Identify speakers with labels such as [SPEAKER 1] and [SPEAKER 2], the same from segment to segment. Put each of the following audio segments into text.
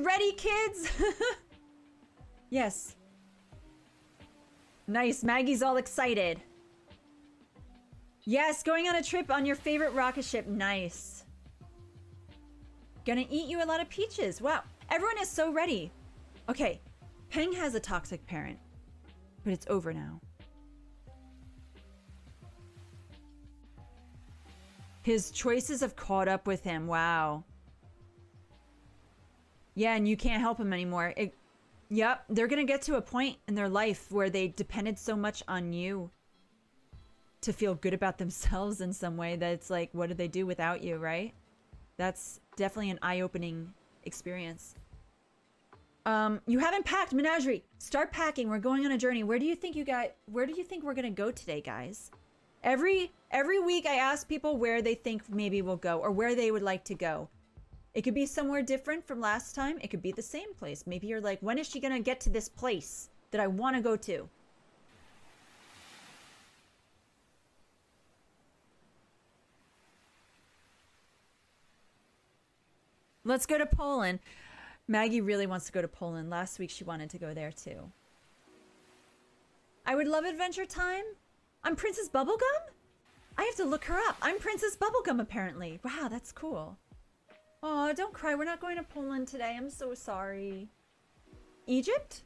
[SPEAKER 1] you ready, kids? Yes. Nice. Maggie's all excited. Yes, going on a trip on your favorite rocket ship. Nice. Gonna eat you a lot of peaches. Wow. Everyone is so ready. Okay. Peng has a toxic parent, but it's over now. His choices have caught up with him. Wow. Yeah, and you can't help him anymore. Yep, they're gonna get to a point in their life where they depended so much on you to feel good about themselves in some way that it's like, what do they do without you, right? That's definitely an eye-opening experience. You haven't packed, Menagerie. Start packing. We're going on a journey. Where do you think we're gonna go today, guys? Every week I ask people where they think maybe we'll go or where they would like to go. It could be somewhere different from last time. It could be the same place. Maybe you're like, when is she gonna get to this place that I want to go to? Let's go to Poland. Maggie really wants to go to Poland. Last week she wanted to go there too. I would love Adventure Time. I'm Princess Bubblegum? I have to look her up. I'm Princess Bubblegum apparently. Wow, that's cool. Oh, don't cry. We're not going to Poland today. I'm so sorry. Egypt?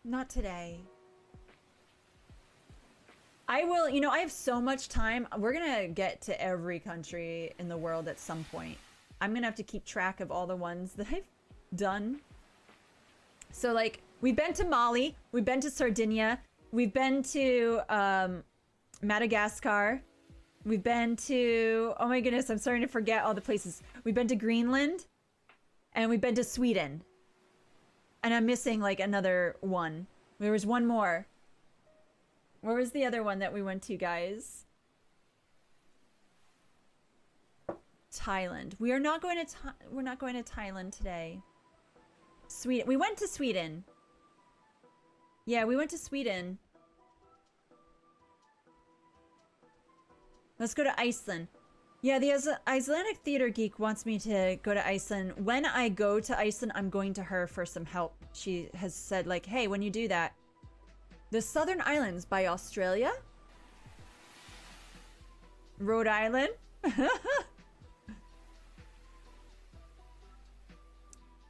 [SPEAKER 1] Not today. I will, you know, I have so much time. We're gonna get to every country in the world at some point. I'm gonna have to keep track of all the ones that I've done. So like, we've been to Mali, we've been to Sardinia, we've been to Madagascar, we've been to, oh my goodness, I'm starting to forget all the places. We've been to Greenland, and we've been to Sweden. And I'm missing like another one. There was one more. Where was the other one that we went to, guys? Thailand. We're not going to Thailand today. Sweden. We went to Sweden. Yeah, we went to Sweden. Let's go to Iceland. Yeah, the Icelandic theater geek wants me to go to Iceland. When I go to Iceland, I'm going to her for some help. She has said like, hey, when you do that. The Southern Islands by Australia. Rhode Island.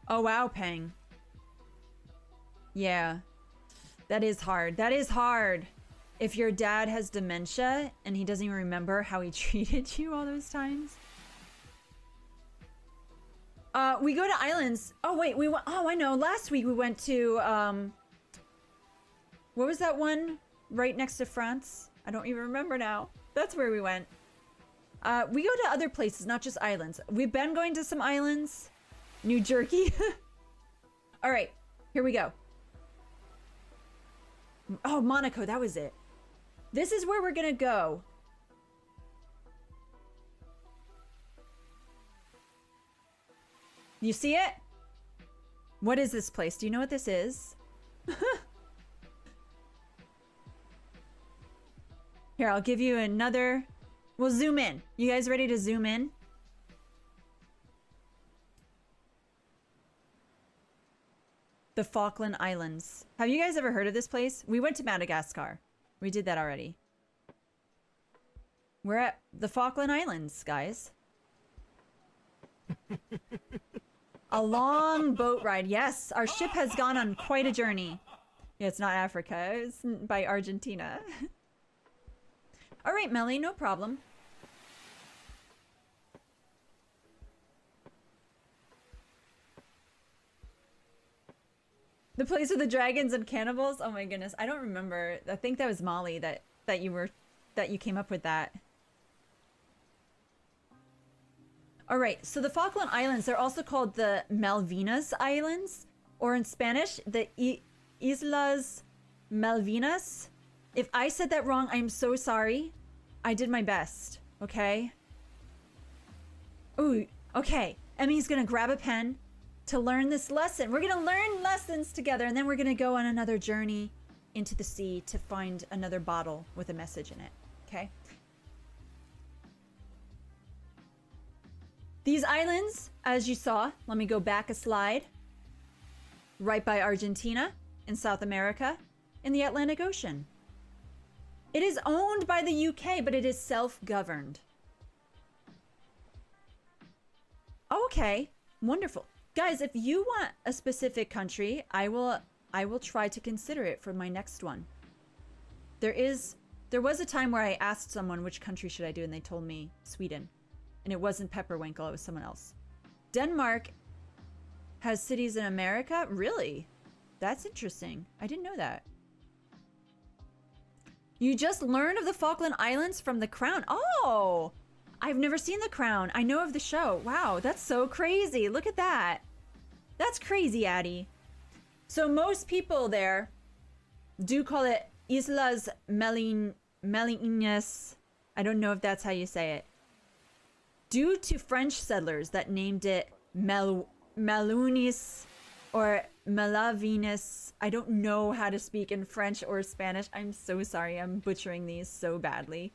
[SPEAKER 1] Oh, wow, Peng. Yeah. That is hard. That is hard. If your dad has dementia and he doesn't even remember how he treated you all those times. We go to islands. Oh, wait. We went. Oh, I know. Last week we went to... what was that one right next to France? I don't even remember now. That's where we went. We go to other places, not just islands. We've been going to some islands. New Jerky. All right, here we go. Oh, Monaco, that was it. This is where we're gonna go. You see it? What is this place? Do you know what this is? Here, I'll give you another... We'll zoom in. You guys ready to zoom in? The Falkland Islands. Have you guys ever heard of this place? We went to Madagascar. We did that already. We're at the Falkland Islands, guys. A long boat ride. Yes, our ship has gone on quite a journey. Yeah, it's not Africa. It's by Argentina. All right, Melly, no problem. The place with the dragons and cannibals? Oh my goodness, I don't remember. I think that was Molly that you came up with that. All right, so the Falkland Islands, they're also called the Malvinas Islands, or in Spanish, the Islas Malvinas. If I said that wrong, I'm so sorry. I did my best, okay? Ooh, okay. Emmy's gonna grab a pen to learn this lesson. We're gonna learn lessons together, and then we're gonna go on another journey into the sea to find another bottle with a message in it, okay? These islands, as you saw, let me go back a slide, right by Argentina in South America in the Atlantic Ocean. It is owned by the UK, but it is self-governed. Okay, wonderful. Guys, if you want a specific country, I will try to consider it for my next one. There was a time where I asked someone which country should I do, and they told me Sweden. And it wasn't Pepperwinkle, it was someone else. Denmark has cities in America? Really? That's interesting. I didn't know that. You just learned of the Falkland Islands from The Crown. Oh, I've never seen The Crown. I know of the show. Wow, that's so crazy. Look at that. That's crazy, Addie. So most people there do call it Islas Malvinas. I don't know if that's how you say it. Due to French settlers that named it Malunis or Malavinas. I don't know how to speak in French or Spanish. I'm so sorry. I'm butchering these so badly.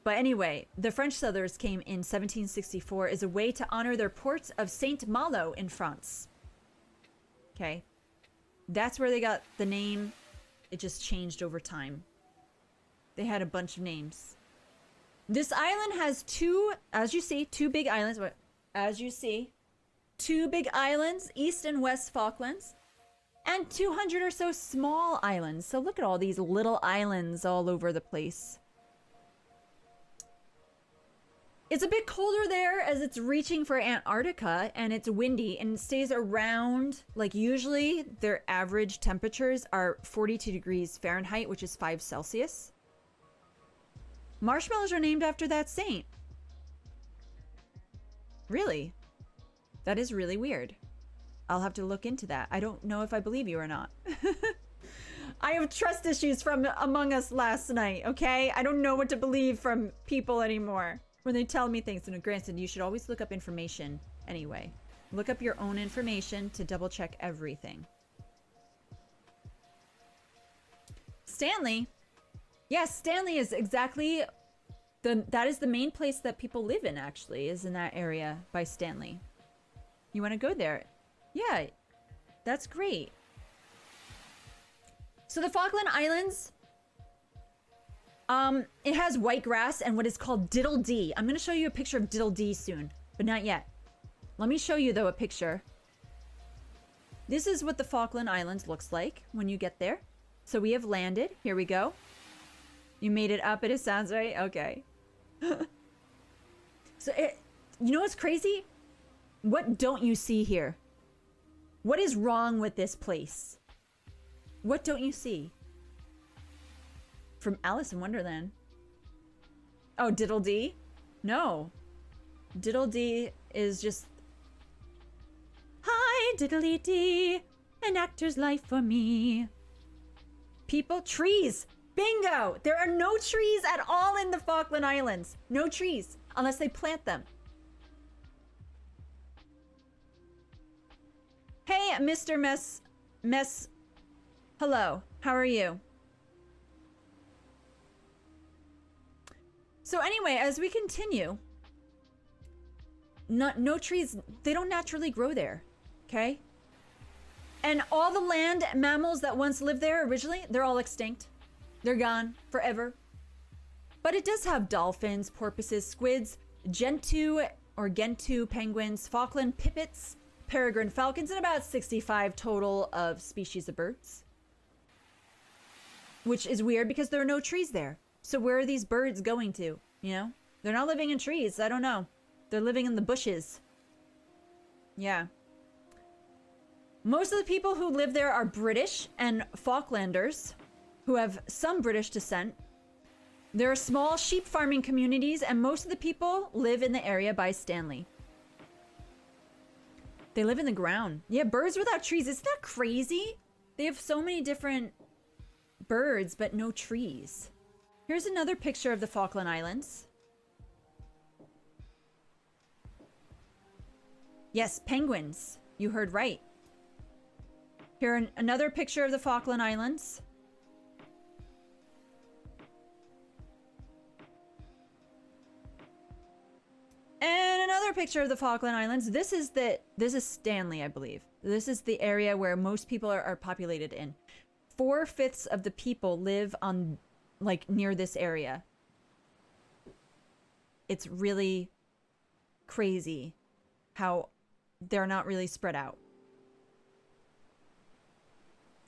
[SPEAKER 1] But anyway, the French settlers came in 1764 as a way to honor their port of Saint Malo in France. Okay. That's where they got the name. It just changed over time. They had a bunch of names. This island has two, as you see, two big islands. As you see, two big islands, East and West Falklands, and 200 or so small islands. So look at all these little islands all over the place. It's a bit colder there as it's reaching for Antarctica, and it's windy, and it stays around, like usually their average temperatures are 42 degrees Fahrenheit, which is 5 Celsius. Marshmallows are named after that saint. Really? That is really weird. I'll have to look into that. I don't know if I believe you or not. I have trust issues from Among Us last night, okay? I don't know what to believe from people anymore when they tell me things. And granted, you should always look up information anyway. Look up your own information to double check everything. Stanley. Yes, Stanley is exactly that is the main place that people live in, actually, is in that area by Stanley. You want to go there? Yeah, that's great. So the Falkland Islands, it has white grass and what is called Diddle D. I'm going to show you a picture of Diddle D soon, but not yet. Let me show you, though, a picture. This is what the Falkland Islands looks like when you get there. So we have landed. Here we go. You made it up, it sounds right? Okay. So, you know what's crazy? What don't you see here? What is wrong with this place? What don't you see? From Alice in Wonderland. Oh, Diddle D? No. Diddle D is just... Hi, Diddly D, an actor's life for me. People, trees. Bingo! There are no trees at all in the Falkland Islands. No trees, unless they plant them. Hey, Mr. Mess. Hello, how are you? So anyway, as we continue, no trees, they don't naturally grow there, okay? And all the land mammals that once lived there originally, they're all extinct. They're gone forever. But it does have dolphins, porpoises, squids, gentoo penguins, Falkland pipits, peregrine falcons, and about 65 total of species of birds. Which is weird because there are no trees there. So where are these birds going to? You know? They're not living in trees. I don't know. They're living in the bushes. Yeah. Most of the people who live there are British and Falklanders, who have some British descent. There are small sheep farming communities, and most of the people live in the area by Stanley. They live in the ground. Yeah, birds without trees. Isn't that crazy? They have so many different birds, but no trees. Here's another picture of the Falkland Islands. Yes, penguins. You heard right. Here, another picture of the Falkland Islands. And another picture of the Falkland Islands. This is Stanley, I believe. This is the area where most people are populated in. 4/5 of the people live on, like, near this area. It's really crazy how they're not really spread out.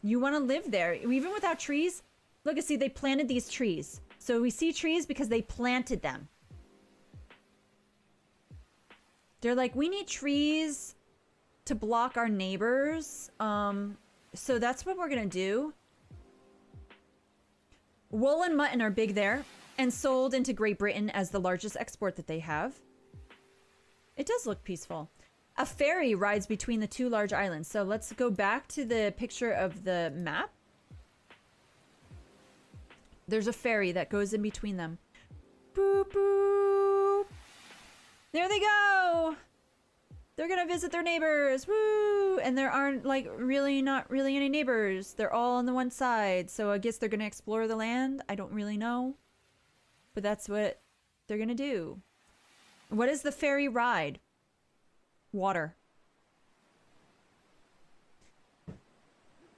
[SPEAKER 1] You want to live there, even without trees. Look, see, they planted these trees. So we see trees because they planted them. They're like, we need trees to block our neighbors. So that's what we're going to do. Wool and mutton are big there and sold into Great Britain as the largest export that they have. It does look peaceful. A ferry rides between the two large islands. So let's go back to the picture of the map. There's a ferry that goes in between them. Boop, boop. There they go. They're gonna visit their neighbors. Woo! And there aren't, like, not really any neighbors. They're all on the one side. So I guess they're gonna explore the land. I don't really know. But that's what they're gonna do. What is the ferry ride? Water.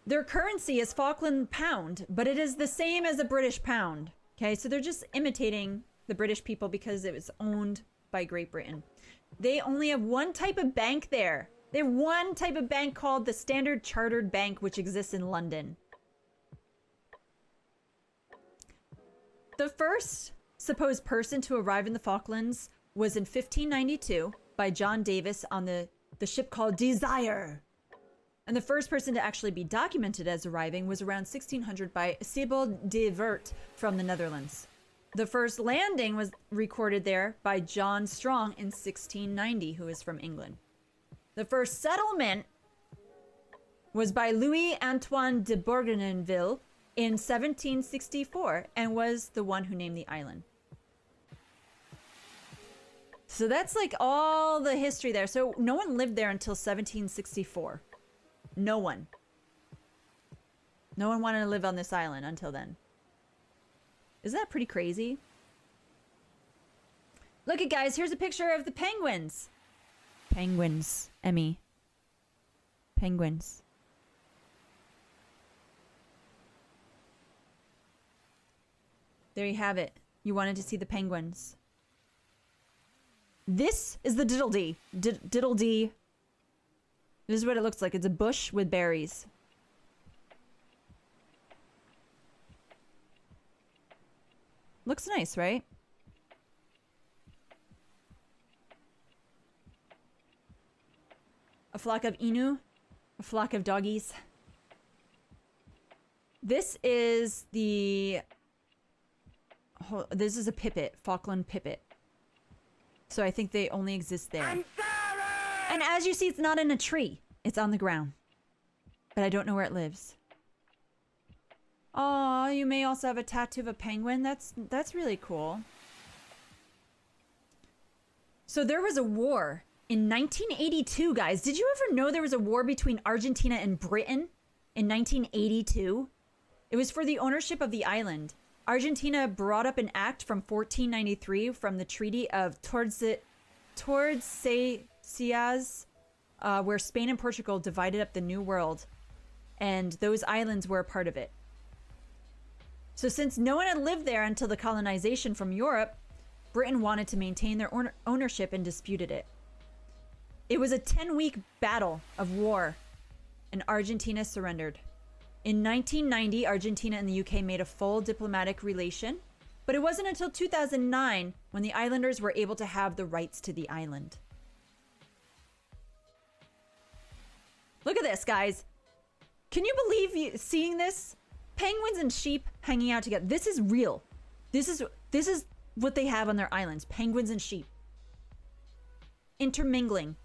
[SPEAKER 1] Their currency is Falkland pound, but it is the same as a British pound. Okay, so they're just imitating the British people because it was owned by Great Britain. They only have one type of bank there. They have one type of bank called the Standard Chartered Bank, which exists in London. The first supposed person to arrive in the Falklands was in 1592 by John Davis on the ship called Desire. And the first person to actually be documented as arriving was around 1600 by Sebald de Wert from the Netherlands. The first landing was recorded there by John Strong in 1690, who is from England. The first settlement was by Louis Antoine de Bougainville in 1764 and was the one who named the island. So that's like all the history there. So no one lived there until 1764. No one. No one wanted to live on this island until then. Isn't that pretty crazy? Look at, guys, here's a picture of the penguins. Penguins, Emmy. Penguins. There you have it. You wanted to see the penguins. This is the diddle-dee. Diddle-dee. This is what it looks like. It's a bush with berries. Looks nice, right? A flock of inu. A flock of doggies. This is the... Oh, this is a pipit. Falkland pipit. So I think they only exist there. I'm sorry! And as you see, it's not in a tree. It's on the ground. But I don't know where it lives. Oh, you may also have a tattoo of a penguin. That's really cool. So there was a war in 1982, guys. Did you ever know there was a war between Argentina and Britain in 1982? It was for the ownership of the island. Argentina brought up an act from 1493 from the Treaty of Tordesillas, where Spain and Portugal divided up the New World, and those islands were a part of it. So since no one had lived there until the colonization from Europe, Britain wanted to maintain their ownership and disputed it. It was a 10-week battle of war, and Argentina surrendered. In 1990, Argentina and the UK made a full diplomatic relation, but it wasn't until 2009 when the islanders were able to have the rights to the island. Look at this, guys. Can you believe seeing this? Penguins and sheep hanging out together. This is real. This is what they have on their islands. Penguins and sheep. Intermingling.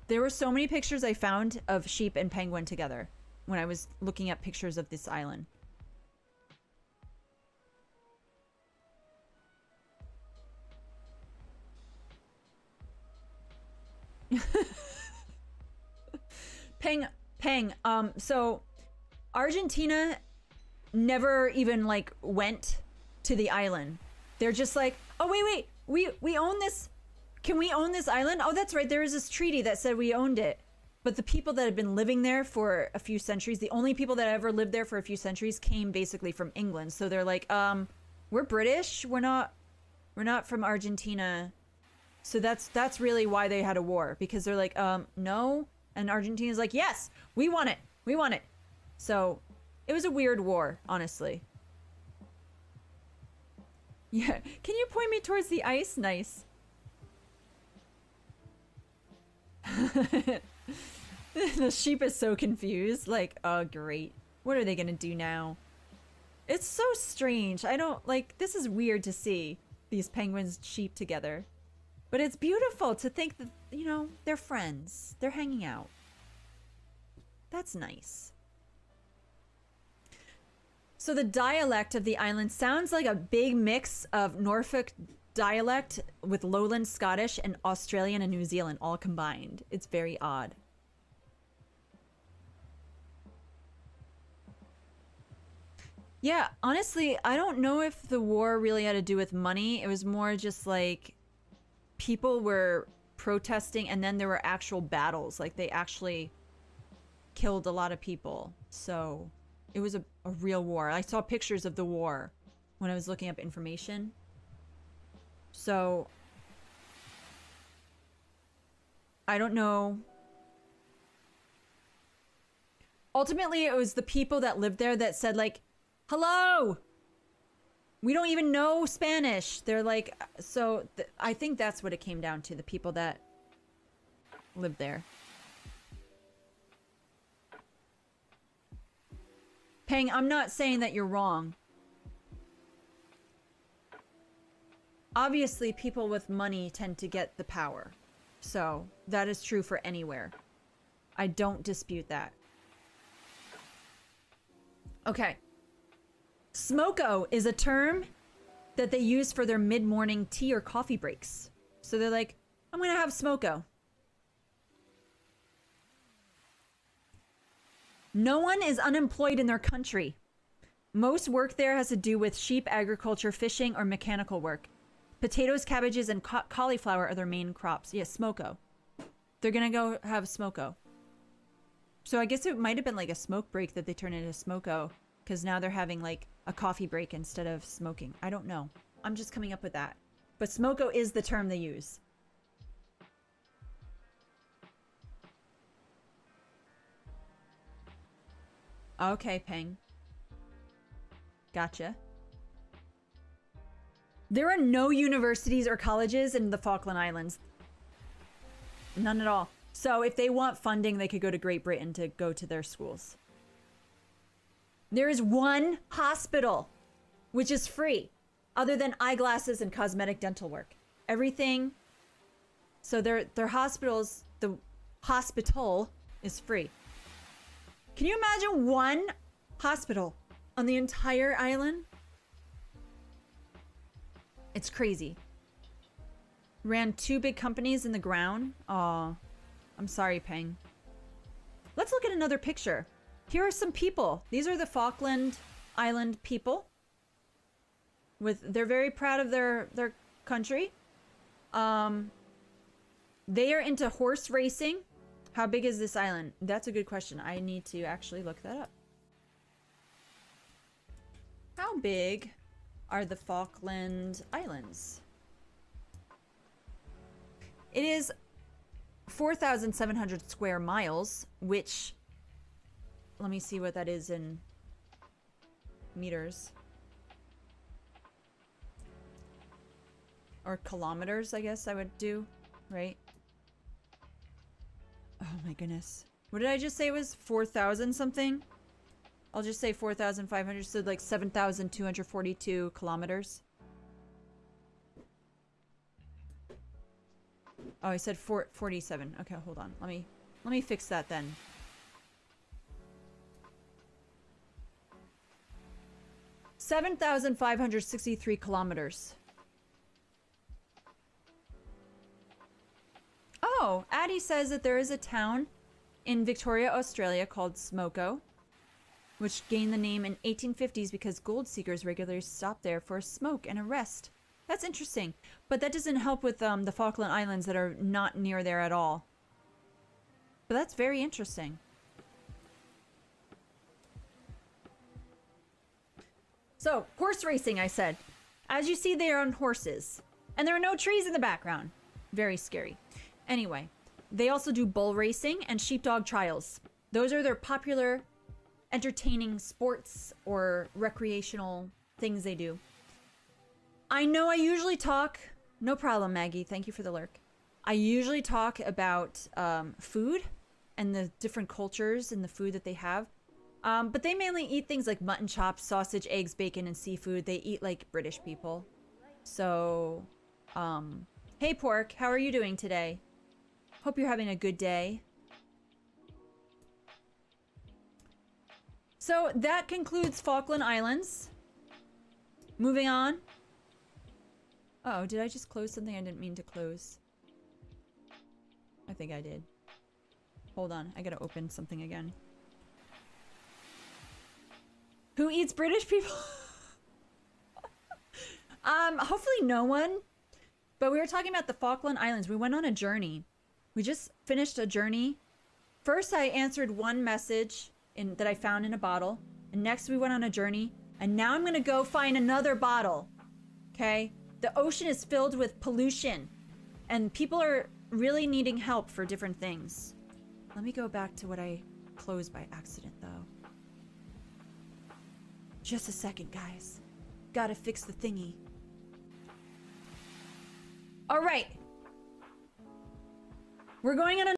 [SPEAKER 1] There were so many pictures I found of sheep and penguin together when I was looking at pictures of this island. So Argentina never even, like, went to the island. They're just like, oh, wait, we own this. Can we own this island? Oh, that's right. There is this treaty that said we owned it. But the people that have been living there for a few centuries, the only people that ever lived there for a few centuries came basically from England. So they're like, we're British. We're not from Argentina. So that's really why they had a war, because they're like, no. And Argentina's like, yes, we want it. We want it. So it was a weird war, honestly. Yeah. Can you point me towards the ice? Nice. The sheep is so confused. Like, oh, great. What are they gonna do now? It's so strange. I don't, like, this is weird to see these penguins, sheep together. But it's beautiful to think that, you know, they're friends. They're hanging out. That's nice. So the dialect of the island sounds like a big mix of Norfolk dialect with Lowland Scottish and Australian and New Zealand all combined. It's very odd. Yeah, honestly, I don't know if the war really had to do with money. It was more just like people were protesting, and then there were actual battles. Like, they actually killed a lot of people. So it was a real war. I saw pictures of the war when I was looking up information. So I don't know. Ultimately, it was the people that lived there that said, like, hello, we don't even know Spanish. They're like, so I think that's what it came down to, the people that lived there. Peng, I'm not saying that you're wrong. Obviously, people with money tend to get the power. So that is true for anywhere. I don't dispute that. Okay. Smoko is a term that they use for their mid-morning tea or coffee breaks. So they're like, I'm gonna have smoko. No one is unemployed in their country. Most work there has to do with sheep, agriculture, fishing, or mechanical work. Potatoes, cabbages, and cauliflower are their main crops. Yes, smoko. They're gonna go have smoko. So I guess it might have been like a smoke break that they turned into smoko, because now they're having like a coffee break instead of smoking. I don't know. I'm just coming up with that. But smoko is the term they use. Okay, Peng. Gotcha. There are no universities or colleges in the Falkland Islands. None at all. So if they want funding, they could go to Great Britain to go to their schools. There is one hospital, which is free, other than eyeglasses and cosmetic dental work. Everything. So their hospitals, the hospital is free. Can you imagine one hospital on the entire island? It's crazy. Ran 2 big companies in the ground. Aw, I'm sorry, Peng. Let's look at another picture. Here are some people. These are the Falkland Island people. They're very proud of their country. They are into horse racing. How big is this island? That's a good question. I need to actually look that up. How big are the Falkland Islands? It is 4,700 square miles, which, let me see what that is in meters. Or kilometers, I guess I would do, right? Oh my goodness. What did I just say it was? 4,000 something? I'll just say 4,500, so like 7,242 kilometers. Oh, I said 47. Okay, hold on. Let me fix that then. $7,563 kilometers. Oh, Addie says that there is a town in Victoria, Australia called Smoko, which gained the name in 1850s because gold seekers regularly stopped there for a smoke and a rest That's interesting. But that doesn't help with the Falkland Islands that are not near there at all. But that's very interesting. So, horse racing, I said. As you see, they are on horses. And there are no trees in the background. Very scary. Anyway, they also do bull racing and sheepdog trials. Those are their popular, entertaining sports or recreational things they do. I know I usually talk... No problem, Maggie. Thank you for the lurk. I usually talk about food and the different cultures and the food that they have. But they mainly eat things like mutton chops, sausage, eggs, bacon, and seafood. They eat like British people. So, hey Pork, how are you doing today? Hope you're having a good day. So that concludes Falkland Islands. Moving on. Uh-oh, did I just close something I didn't mean to close? I think I did. Hold on, I gotta open something again. Who eats British people? Hopefully no one. But we were talking about the Falkland Islands. We went on a journey. We just finished a journey. First, I answered one message that I found in a bottle. And next, we went on a journey. And now I'm going to go find another bottle. Okay? The ocean is filled with pollution. And people are really needing help for different things. Let me go back to what I closed by accident, though. Just a second, guys. Gotta fix the thingy. All right. We're going on a